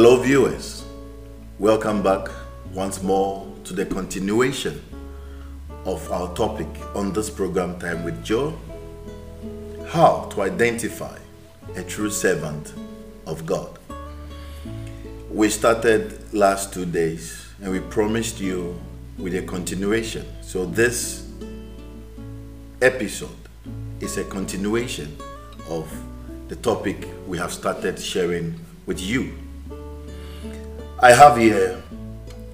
Hello viewers, welcome back once more to the continuation of our topic on this program Time with Joe, how to identify a true servant of God. We started last 2 days and we promised you with a continuation. So this episode is a continuation of the topic we have started sharing with you. I have here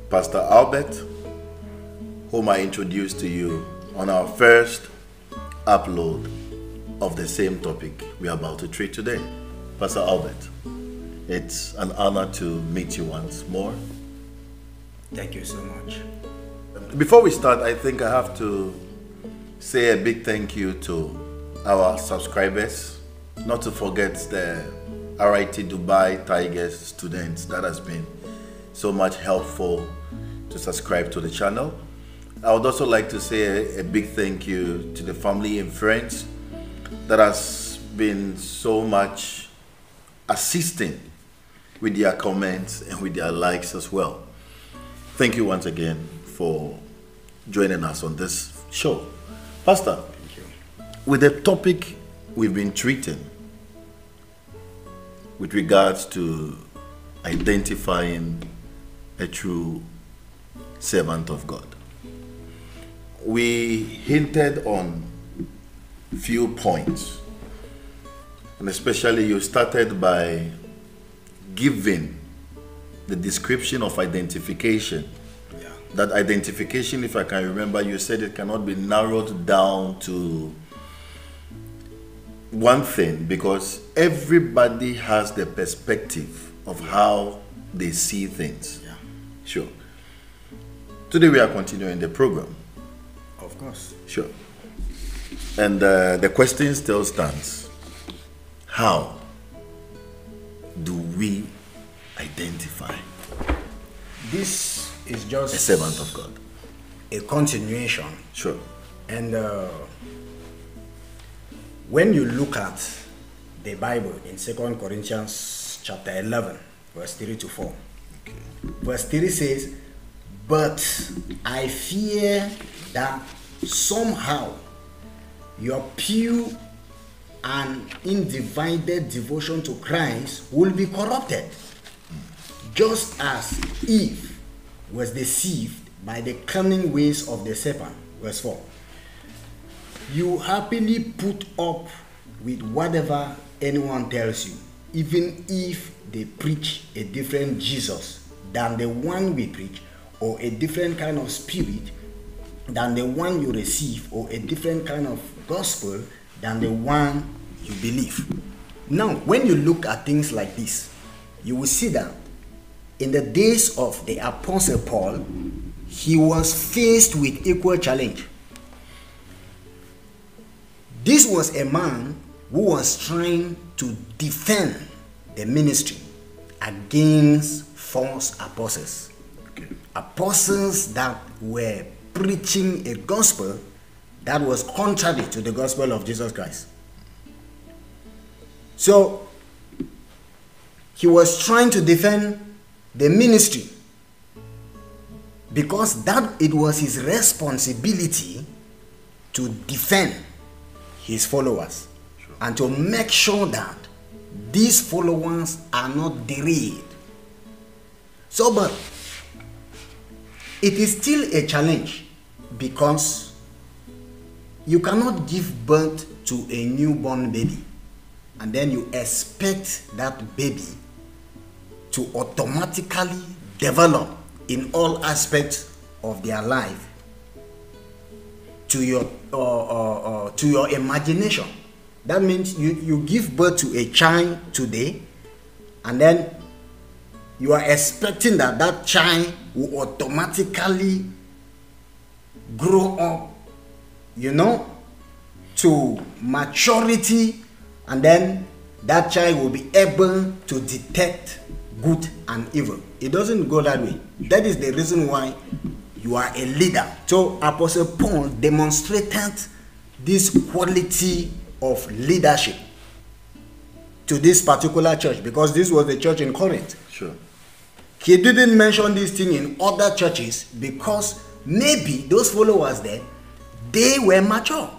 Pastor Albert, whom I introduced to you on our first upload of the same topic we are about to treat today. Pastor Albert, it's an honor to meet you once more. Thank you so much. Before we start, I think I have to say a big thank you to our subscribers, not to forget the RIT Dubai Tigers students that has been so much helpful to subscribe to the channel. I would also like to say a big thank you to the family and friends that has been so much assisting with their comments and with their likes as well. Thank you once again for joining us on this show. Pastor, Thank you. with the topic we've been treating with regards to identifying a true servant of God, we hinted on few points, and especially you started by giving the description of identification. Yeah. That identification, if I can remember, you said it cannot be narrowed down to one thing because everybody has the perspective of how they see things. Yeah. Sure. Today we are continuing the program. Of course. Sure. And the question still stands. How do we identify This is just a servant of God? a continuation. Sure. And when you look at the Bible in 2 Corinthians chapter 11, verse 3 to 4, Okay. verse 3 says, "But I fear that somehow your pure and undivided devotion to Christ will be corrupted, just as Eve was deceived by the cunning ways of the serpent." Verse 4. "You happily put up with whatever anyone tells you, even if they preach a different Jesus than the one we preach, or a different kind of spirit than the one you receive, or a different kind of gospel than the one you believe." Now, when you look at things like this, you will see that in the days of the Apostle Paul, he was faced with equal challenge. This was a man who was trying to defend the ministry against false apostles. Okay. Apostles that were preaching a gospel that was contrary to the gospel of Jesus Christ. So he was trying to defend the ministry because that it was his responsibility to defend his followers. Sure. And to make sure that these followers are not derailed. So, but it is still a challenge because you cannot give birth to a newborn baby and then you expect that baby to automatically develop in all aspects of their life to your imagination. That means you give birth to a child today and then you are expecting that that child will automatically grow up, to maturity, and then that child will be able to detect good and evil. It doesn't go that way. That is the reason why you are a leader. So Apostle Paul demonstrated this quality of leadership to this particular church, because this was the church in Corinth. Sure. he didn't mention this thing in other churches because maybe those followers there, they were mature.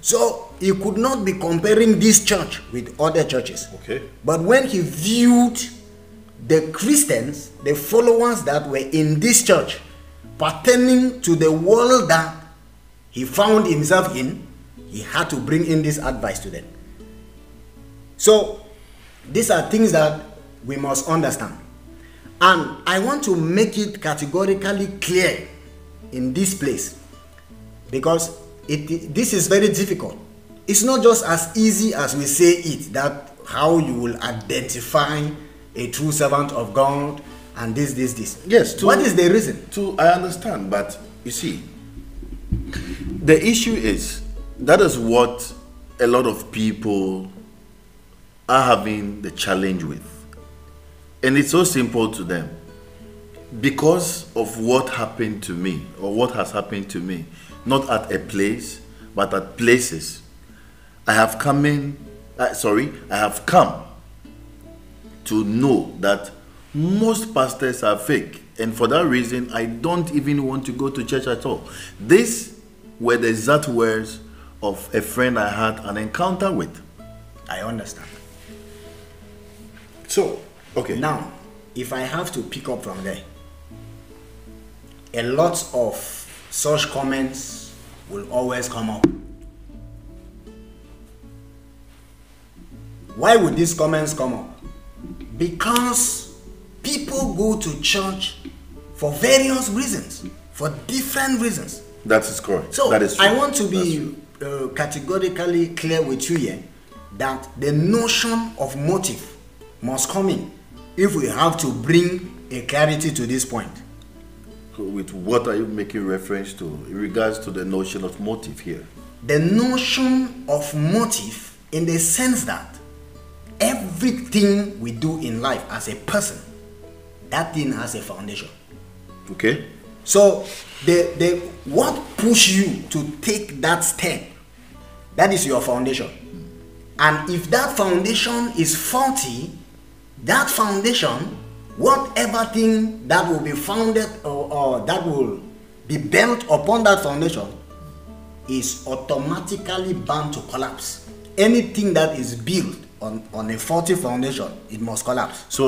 So he could not be comparing this church with other churches. Okay. But when he viewed the Christians, the followers that were in this church, pertaining to the world that he found himself in, he had to bring in this advice to them. So these are things that we must understand. And I want to make it categorically clear in this place, because this is very difficult. It's not just as easy as we say it, that how you will identify a true servant of God and this. Yes. What is the reason? I understand, but you see, the issue is, that is what a lot of people are having the challenge with. And it's so simple to them. Because of what happened to me, or what has happened to me, not at a place, but at places, I have come to know that most pastors are fake. And for that reason, I don't even want to go to church at all. These were the exact words of a friend I had an encounter with. I understand. So, okay. Now, if I have to pick up from there, a lot of such comments will always come up. Why would these comments come up? Because people go to church for various reasons, for different reasons. That is correct. So that is true. I want to be categorically clear with you here that the notion of motive must come in if we have to bring a clarity to this point. With what are you making reference to in regards to the notion of motive here? The notion of motive in the sense that everything we do in life as a person, that thing has a foundation. Okay. So the what push you to take that step, that is your foundation. And if that foundation is faulty, that foundation, whatever thing that will be founded or that will be built upon that foundation, is automatically bound to collapse. Anything that is built on a faulty foundation, it must collapse.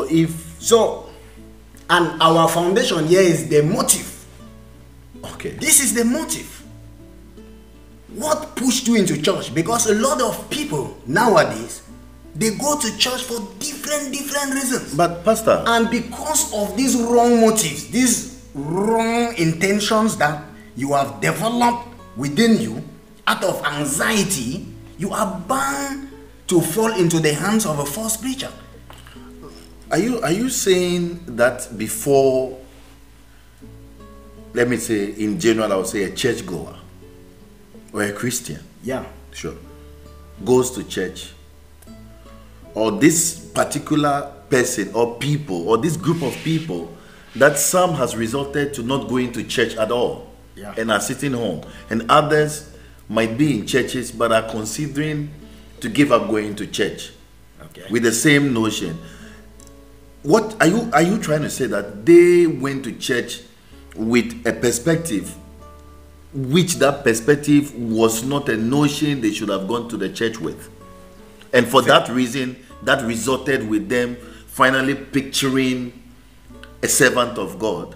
And our foundation here is the motive. Okay. This is the motive. What pushed you into church? Because a lot of people nowadays, they go to church for different reasons. But Pastor, and because of these wrong motives, these wrong intentions that you have developed within you, out of anxiety, you are bound to fall into the hands of a false preacher. Are you saying that before, let me say in general, I would say a churchgoer or a Christian, yeah, sure, goes to church, or this particular person or people or this group of people, that some has resulted to not going to church at all, yeah, and are sitting home, and others might be in churches but are considering to give up going to church, okay, with the same notion? What are you trying to say, that they went to church with a perspective, which that perspective was not a notion they should have gone to the church with, and for that reason that resulted with them finally picturing a servant of God?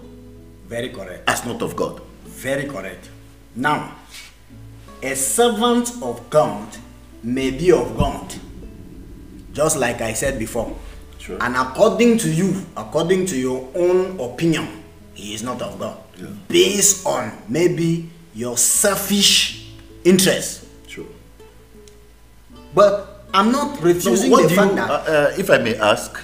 Very correct. As not of God. Very correct. Now, a servant of God may be of God, just like I said before. Sure. And according to you, according to your own opinion, he is not of God. Yeah. Based on maybe your selfish interest. Sure. But I'm not refusing the fact that if I may ask,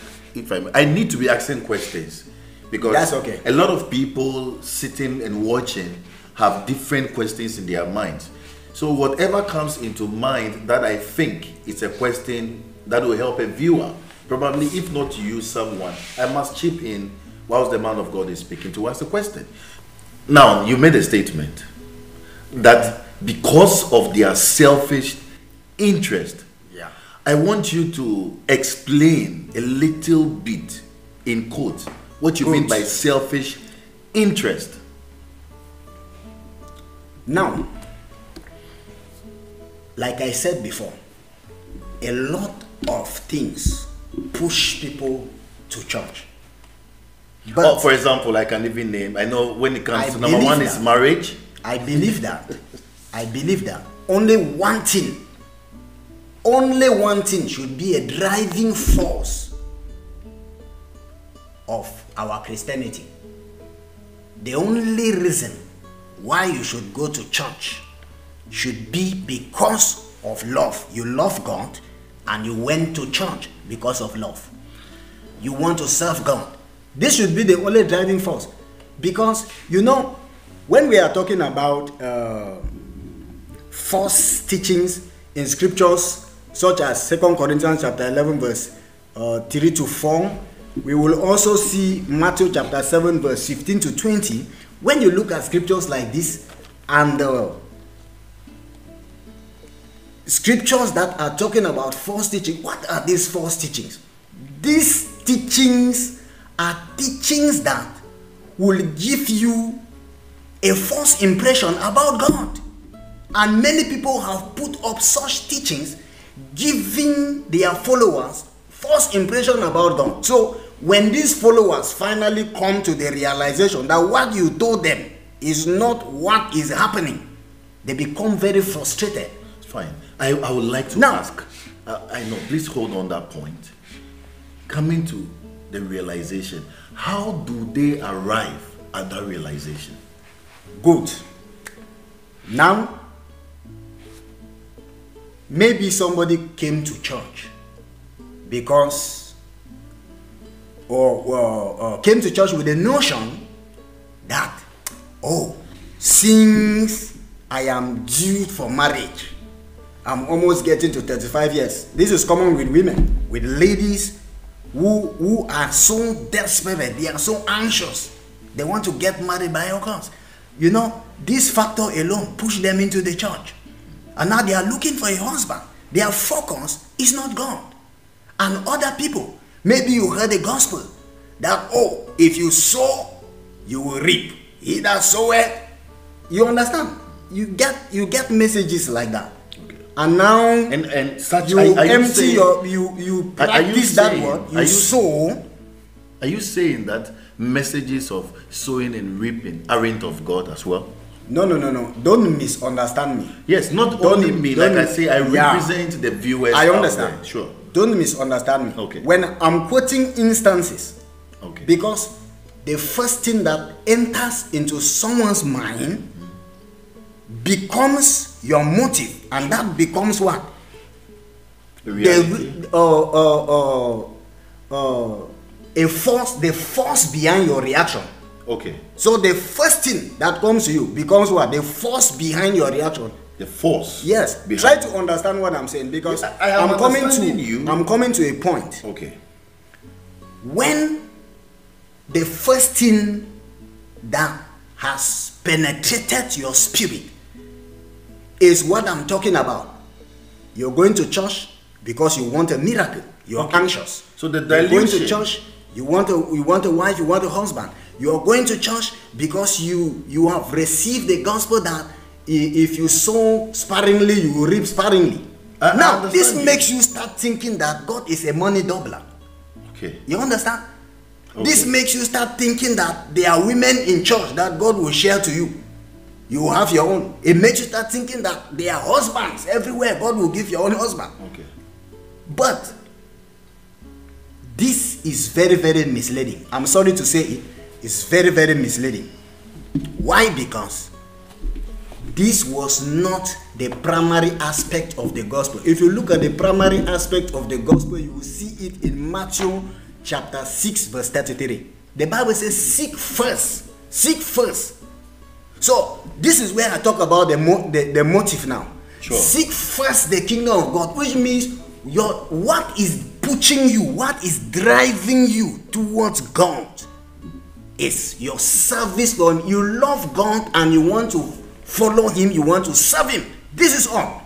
I need to be asking questions, because that's okay. A lot of people sitting and watching have different questions in their minds. So whatever comes into mind that I think is a question that will help a viewer, probably if not you, someone, I must chip in whilst the man of God is speaking to ask the question. Now, you made a statement that because of their selfish interest, yeah, I want you to explain a little bit, in quotes, what you mean by selfish interest. Now, like I said before, a lot of things push people to church. But for example, I can even name, I know when it comes to number believe one is marriage. I believe that. I believe that. Only one thing should be a driving force of our Christianity. The only reason why you should go to church should be because of love. You love God and you went to church because of love. You want to serve God. This should be the only driving force. Because, you know, when we are talking about false teachings in scriptures, such as 2 Corinthians chapter 11 verse 3 to 4, we will also see Matthew chapter 7 verse 15 to 20. When you look at scriptures like this and scriptures that are talking about false teaching, what are these false teachings? These teachings are teachings that will give you a false impression about God. And many people have put up such teachings, giving their followers false impression about God. So when these followers finally come to the realization that what you told them is not what is happening, they become very frustrated. It's fine. I would like to ask, I know, please hold on that point. Coming to the realization, how do they arrive at that realization? Good. Now, maybe somebody came to church because came to church with the notion that, since I am due for marriage, I'm almost getting to 35 years. This is common with women, with ladies who are so desperate, they are so anxious. They want to get married by all costs. You know, this factor alone pushed them into the church. And now they are looking for a husband. Their focus is not God. And other people, maybe you heard the gospel that, if you sow, you will reap. He that soweth, you understand? You get messages like that. Okay. And now and such you empty you practice that word. You sow. Are you saying that messages of sowing and reaping aren't of God as well? No. Don't misunderstand me. Yes, not only me. Like I say, I represent the viewers. I understand. Sure. Don't misunderstand me. Okay. When I'm quoting instances, okay, because the first thing that enters into someone's mind becomes your motive, and that becomes what? The force behind your reaction. Okay. So the first thing that comes to you becomes what? The force behind your reaction. The force. Yes. Try to understand what I'm saying, because I'm coming to a point. Okay. When the first thing that has penetrated your spirit is what I'm talking about. You're going to church because you want a miracle. You're anxious. So the dilution. You're going to church. You want a wife. You want a husband. You are going to church because you have received the gospel that if you sow sparingly, you will reap sparingly. Now, this makes you start thinking that God is a money doubler. Okay. You understand? Okay. This makes you start thinking that there are women in church that God will share to you. You will have your own. It makes you start thinking that there are husbands everywhere. God will give your own husband. Okay. But this is very, very misleading. I'm sorry to say it. It's very, very misleading. Why? Because this was not the primary aspect of the gospel. If you look at the primary aspect of the gospel, you will see it in Matthew chapter 6 verse 33. The Bible says, seek first. Seek first. So this is where I talk about the motive now. Sure. Seek first the kingdom of God, which means what is pushing you, what is driving you towards God is your service for Him. You love God and you want to follow Him, you want to serve Him. This is all.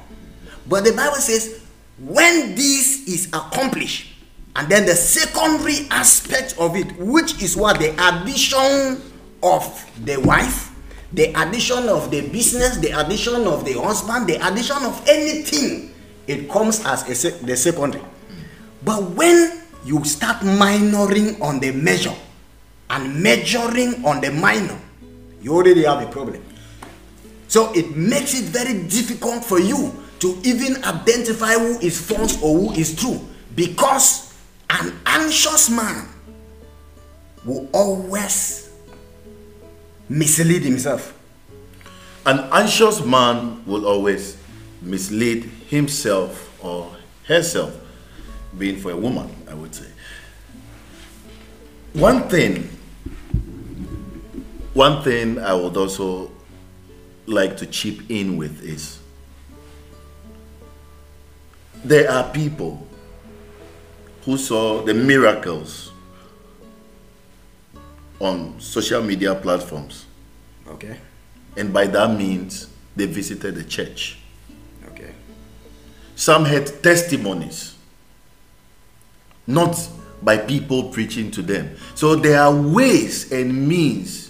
But the Bible says, when this is accomplished, And then the secondary aspect of it, which is what? The addition of the wife, the addition of the business, the addition of the husband, the addition of anything, it comes as the secondary. But when you start minoring on the measure and majoring on the minor, you already have a problem. So it makes it very difficult for you to even identify who is false or who is true, because an anxious man will always mislead himself. An anxious man will always mislead himself or herself, being for a woman, I would say. One thing I would also like to chip in with is, there are people who saw the miracles on social media platforms. Okay. And by that means, they visited the church. Okay. Some had testimonies, not by people preaching to them. So there are ways and means.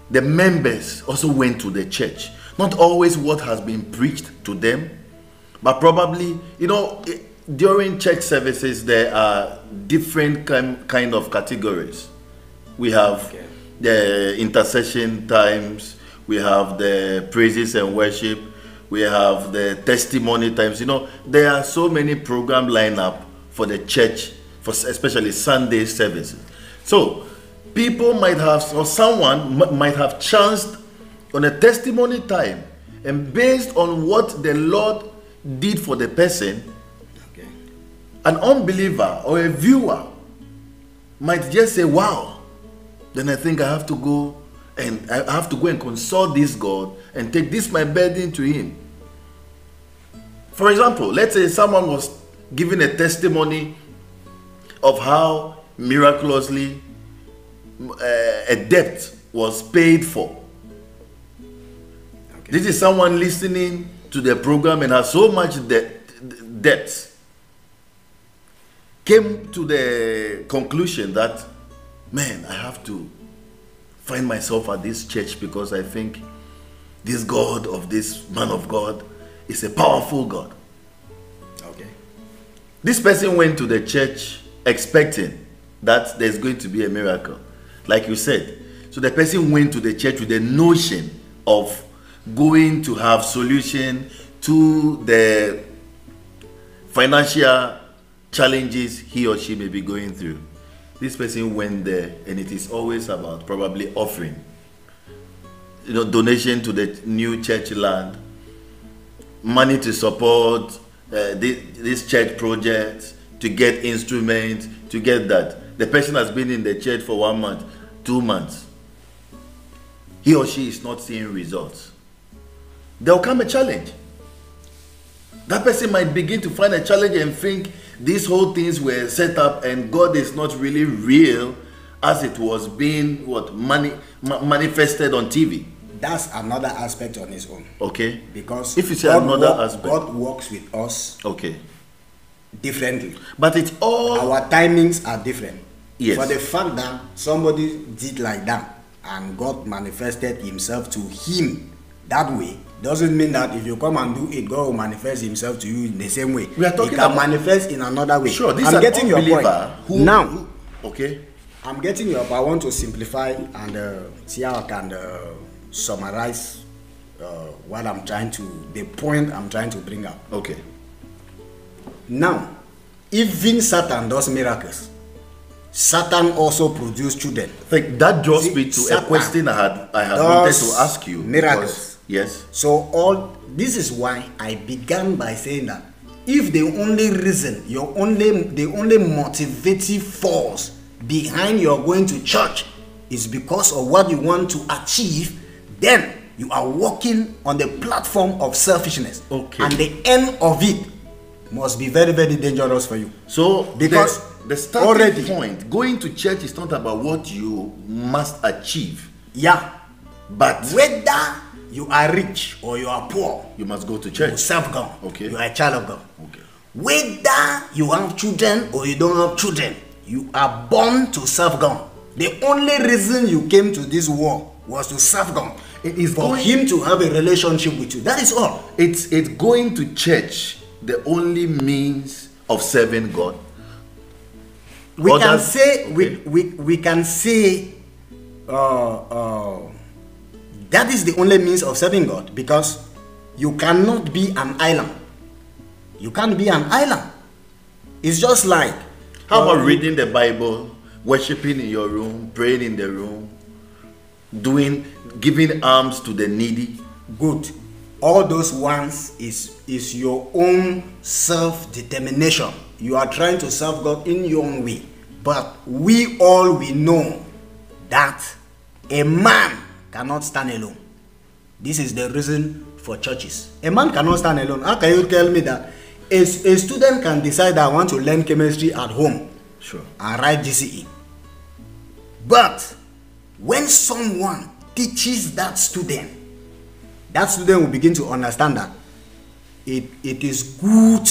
The members also went to the church. Not always what has been preached to them, but probably, during church services, there are different kind of categories. We have the intercession times, we have the praises and worship, we have the testimony times. There are so many program lined up for the church, for especially Sunday services. So people might have, or someone might have chanced on a testimony time, and based on what the Lord did for the person, an unbeliever or a viewer might just say, wow, then I think I have to go and consult this God and take this my burden to him. For example, let's say someone was giving a testimony of how miraculously a debt was paid for. This is someone listening to the program and has so much debt. Came to the conclusion that, man, I have to find myself at this church because I think this God of this man of God is a powerful God. Okay. This person went to the church expecting that there's going to be a miracle, like you said. So the person went to the church with the notion of going to have solution to the financial challenges he or she may be going through. This person went there, and it is always about probably offering, donation to the new church land, money to support this church project, to get instruments, to get that. The person has been in the church for 1 month, 2 months. He or she is not seeing results. There will come a challenge. That person might begin to find a challenge and think these whole things were set up and God is not really real as it was being manifested on TV. That's another aspect on its own. Okay. Because if you say another aspect, God works with us differently. But it's all, our timings are different. Yes. For the fact that somebody did like that and God manifested himself to him that way, doesn't mean that if you come and do it, God will manifest himself to you in the same way. We are talking He can manifest in another way. Sure, this I'm is getting your point. Now, okay. I'm getting your point. I want to simplify and see how I can summarize what I'm trying to, the point I'm trying to bring up. Okay. Now, even Satan does miracles. Satan also produced children. I think that draws me to a question I had wanted to ask you. Miracles. Yes. So this is why I began by saying that if the only reason, the only motivative force behind your going to church is because of what you want to achieve, then you are walking on the platform of selfishness. Okay. And the end of it must be very, very dangerous for you. So because the starting point, going to church is not about what you must achieve. Yeah. But whether you are rich or you are poor, you must go to church. You serve God. Okay. You are a child of God. Okay. Whether you have children or you don't have children, you are born to serve God. The only reason you came to this world was to serve God. It is for him to have a relationship with you. That is all. It's going to church the only means of serving God. We can say we can say that is the only means of serving God, because you cannot be an island. You can't be an island. It's just like, how about reading the Bible, worshiping in your room, praying in the room, giving alms to the needy? Good. All those ones is your own self-determination. You are trying to serve God in your own way. But we know that a man cannot stand alone. This is the reason for churches. A man cannot stand alone. How can you tell me that a student can decide that I want to learn chemistry at home, sure, and write GCE? But when someone teaches that student will begin to understand that it is good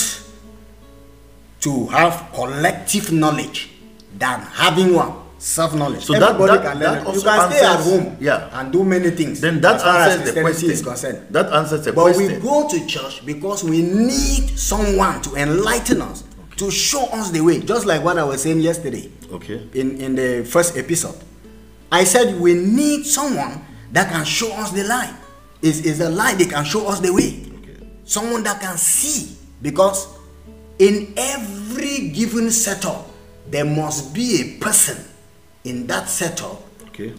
to have collective knowledge than having one self-knowledge. So everybody can learn. You can stay at home, and do many things. Then that answers the question. Is concerned. That answers the question. But we go to church because we need someone to enlighten us, to show us the way. Just like what I was saying yesterday. Okay. In the first episode, I said we need someone that can show us the light. Is a light that can show us the way. Okay. Someone that can see, because in every given setup there must be a person in that setup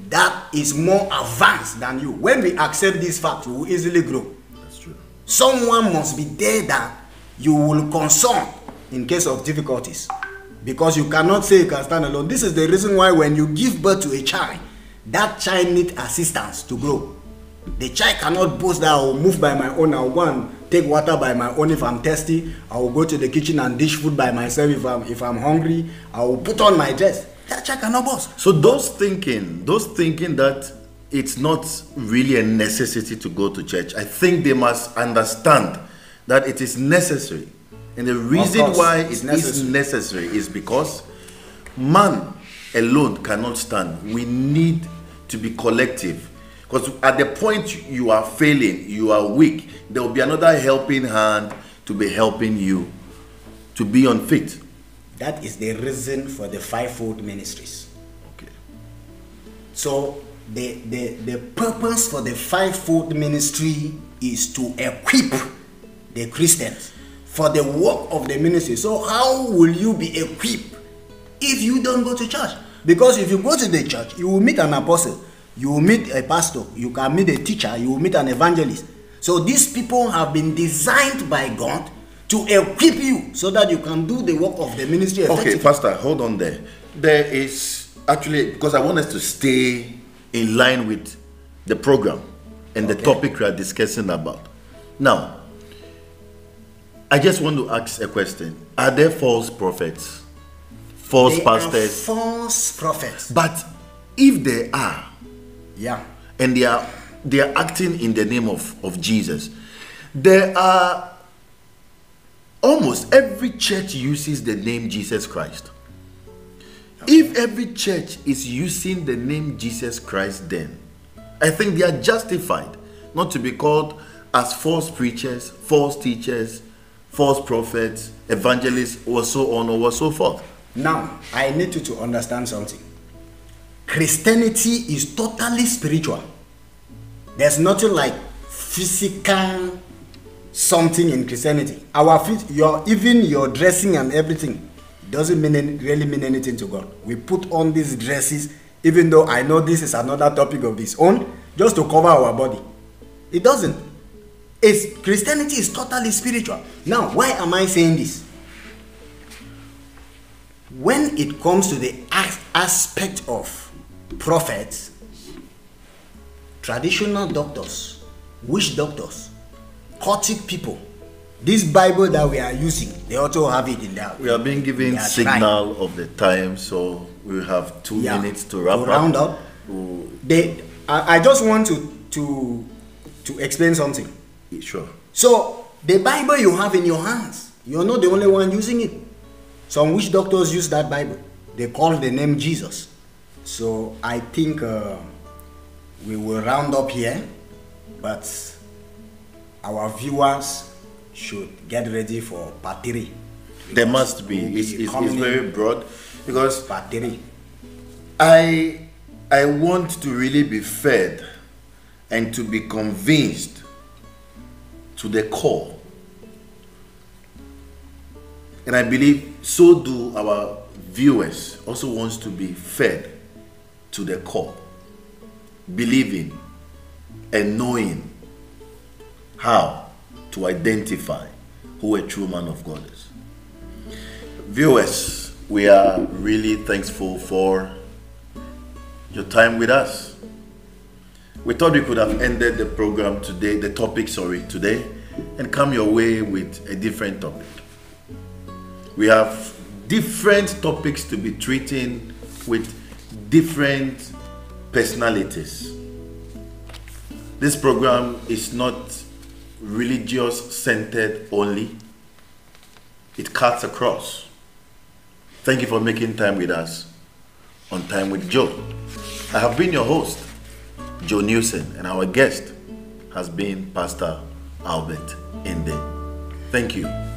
that is more advanced than you. When we accept this fact, we will easily grow. That's true. Someone must be there that you will consult in case of difficulties, because you cannot say you can stand alone. This is the reason why when you give birth to a child, that child needs assistance to grow. The child cannot boast that I will move by my own, I will go and take water by my own if I'm thirsty, I will go to the kitchen and dish food by myself if I'm hungry, I will put on my dress. That child cannot boast. So those thinking that it's not really a necessity to go to church, I think they must understand that it is necessary. And the reason why it is necessary is because man alone cannot stand. We need to be collective. Because at the point you are failing, you are weak, there will be another helping hand to be helping you to be unfit. That is the reason for the fivefold ministries. Okay. So the purpose for the fivefold ministry is to equip the Christians for the work of the ministry. So how will you be equipped if you don't go to church? Because if you go to the church, you will meet an apostle, you will meet a pastor, you can meet a teacher, you will meet an evangelist. So these people have been designed by God to equip you so that you can do the work of the ministry effectively. Okay, Pastor, hold on there. There is actually, because I want us to stay in line with the program and the topic we are discussing about. Now, I just want to ask a question. Are there false prophets? False pastors? False prophets. But if they are, and they are acting in the name of Jesus, there are almost every church uses the name Jesus Christ. If every church is using the name Jesus Christ, then I think they are justified not to be called as false preachers, false teachers, false prophets, evangelists, or so on or so forth. Now, I need you to understand something. Christianity is totally spiritual. There's nothing like physical something in Christianity. Even your dressing and everything doesn't really mean anything to God. We put on these dresses, even though I know this is another topic of its own, just to cover our body. It doesn't. Christianity is totally spiritual. Now, why am I saying this? When it comes to the aspect of prophets, traditional doctors, witch doctors, cultic people, this Bible that we are using, they also have it in there. We are being given signal of the time, so we have 2 minutes to round up. I just want to explain something. Sure. So the Bible you have in your hands you're not the only one using it. Some witch doctors use that Bible. They call the name Jesus. So I think we will round up here, but our viewers should get ready for part 3. There must be. It's very broad, because Part 3. I want to really be fed and to be convinced to the core. And I believe so do our viewers also wants to be fed to the core, believing and knowing how to identify who a true man of God is. Viewers, we are really thankful for your time with us. We thought we could have ended the program today, today, and come your way with a different topic. We have different topics to be treating with different personalities. This program is not religious centered only. It cuts across. Thank you for making time with us on Time with Joe. I have been your host, Joe Newson, and our guest has been Pastor Albert Inde. Thank you.